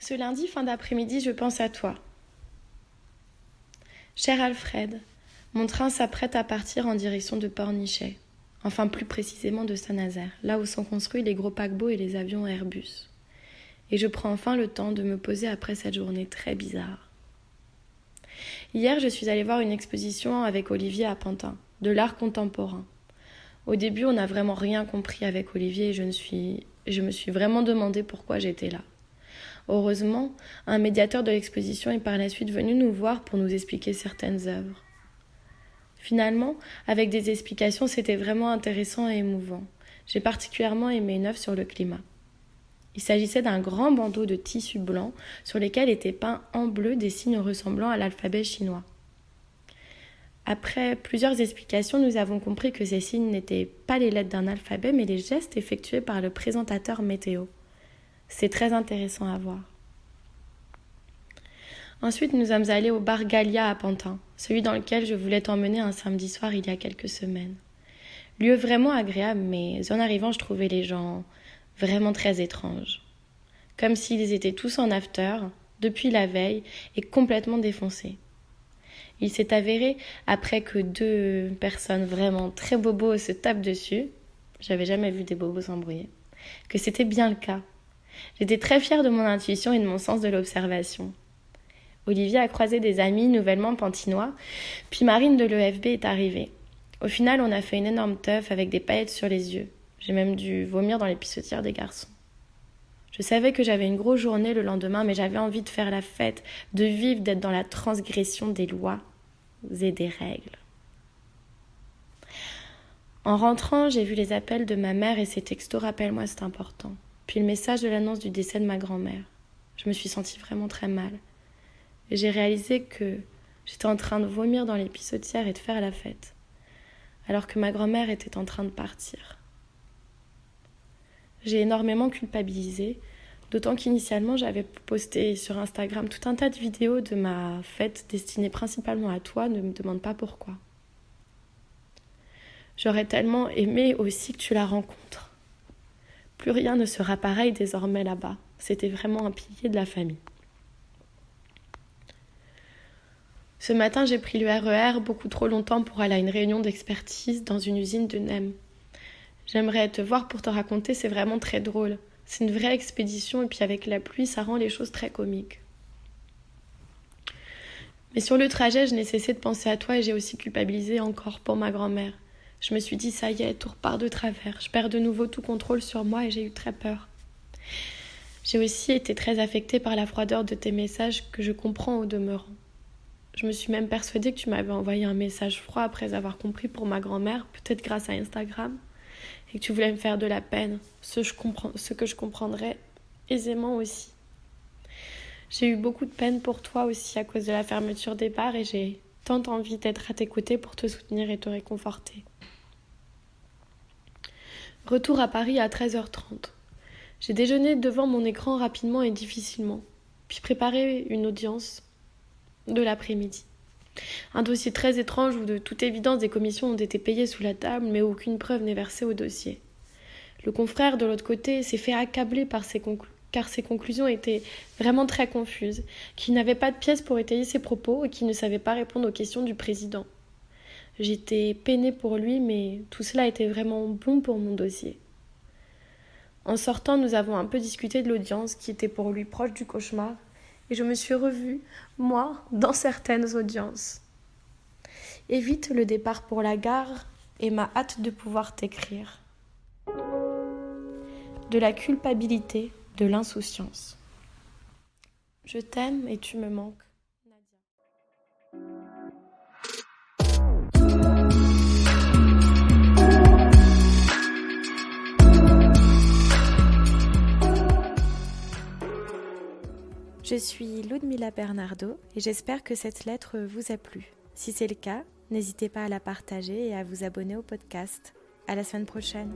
Ce lundi, fin d'après-midi, je pense à toi. Cher Alfred, mon train s'apprête à partir en direction de Pornichet. Enfin, plus précisément de Saint-Nazaire, là où sont construits les gros paquebots et les avions Airbus. Et je prends enfin le temps de me poser après cette journée très bizarre. Hier, je suis allée voir une exposition avec Olivier à Pantin, de l'art contemporain. Au début, on n'a vraiment rien compris avec Olivier et je me suis vraiment demandé pourquoi j'étais là. Heureusement, un médiateur de l'exposition est par la suite venu nous voir pour nous expliquer certaines œuvres. Finalement, avec des explications, c'était vraiment intéressant et émouvant. J'ai particulièrement aimé une œuvre sur le climat. Il s'agissait d'un grand bandeau de tissu blanc sur lequel étaient peints en bleu des signes ressemblant à l'alphabet chinois. Après plusieurs explications, nous avons compris que ces signes n'étaient pas les lettres d'un alphabet, mais les gestes effectués par le présentateur météo. C'est très intéressant à voir. Ensuite, nous sommes allés au bar Gallia à Pantin, celui dans lequel je voulais t'emmener un samedi soir il y a quelques semaines. Lieu vraiment agréable, mais en arrivant, je trouvais les gens vraiment très étranges. Comme s'ils étaient tous en after, depuis la veille, et complètement défoncés. Il s'est avéré, après que 2 personnes vraiment très bobos se tapent dessus, j'avais jamais vu des bobos s'embrouiller, que c'était bien le cas. J'étais très fière de mon intuition et de mon sens de l'observation. Olivier a croisé des amis nouvellement pantinois, puis Marine de l'EFB est arrivée. Au final, on a fait une énorme teuf avec des paillettes sur les yeux. J'ai même dû vomir dans les pissotières des garçons. Je savais que j'avais une grosse journée le lendemain, mais j'avais envie de faire la fête, de vivre, d'être dans la transgression des lois et des règles. En rentrant, j'ai vu les appels de ma mère et ses textos « Rappelle-moi, c'est important ». Puis le message de l'annonce du décès de ma grand-mère. Je me suis sentie vraiment très mal. Et j'ai réalisé que j'étais en train de vomir dans les pissotières et de faire la fête, alors que ma grand-mère était en train de partir. J'ai énormément culpabilisé, d'autant qu'initialement j'avais posté sur Instagram tout un tas de vidéos de ma fête destinée principalement à toi, ne me demande pas pourquoi. J'aurais tellement aimé aussi que tu la rencontres. Plus rien ne sera pareil désormais là-bas. C'était vraiment un pilier de la famille. Ce matin, j'ai pris le RER beaucoup trop longtemps pour aller à une réunion d'expertise dans une usine de NEM. J'aimerais te voir pour te raconter, c'est vraiment très drôle. C'est une vraie expédition et puis avec la pluie, ça rend les choses très comiques. Mais sur le trajet, je n'ai cessé de penser à toi et j'ai aussi culpabilisé encore pour ma grand-mère. Je me suis dit, ça y est, tout repart de travers. Je perds de nouveau tout contrôle sur moi et j'ai eu très peur. J'ai aussi été très affectée par la froideur de tes messages que je comprends au demeurant. Je me suis même persuadée que tu m'avais envoyé un message froid après avoir compris pour ma grand-mère, peut-être grâce à Instagram, et que tu voulais me faire de la peine, ce que je comprendrais aisément aussi. J'ai eu beaucoup de peine pour toi aussi à cause de la fermeture des bars et j'ai tant envie d'être à tes côtés pour te soutenir et te réconforter. Retour à Paris à 13h30. J'ai déjeuné devant mon écran rapidement et difficilement, puis préparé une audience de l'après-midi. Un dossier très étrange où de toute évidence des commissions ont été payées sous la table mais aucune preuve n'est versée au dossier. Le confrère de l'autre côté s'est fait accabler car ses conclusions étaient vraiment très confuses, qu'il n'avait pas de pièces pour étayer ses propos et qu'il ne savait pas répondre aux questions du président. J'étais peinée pour lui mais tout cela était vraiment bon pour mon dossier. En sortant, nous avons un peu discuté de l'audience qui était pour lui proche du cauchemar. Et je me suis revue, moi, dans certaines audiences. Évite le départ pour la gare et ma hâte de pouvoir t'écrire. De la culpabilité, de l'insouciance. Je t'aime et tu me manques. Je suis Ludmila Bernardo et j'espère que cette lettre vous a plu. Si c'est le cas, n'hésitez pas à la partager et à vous abonner au podcast. À la semaine prochaine.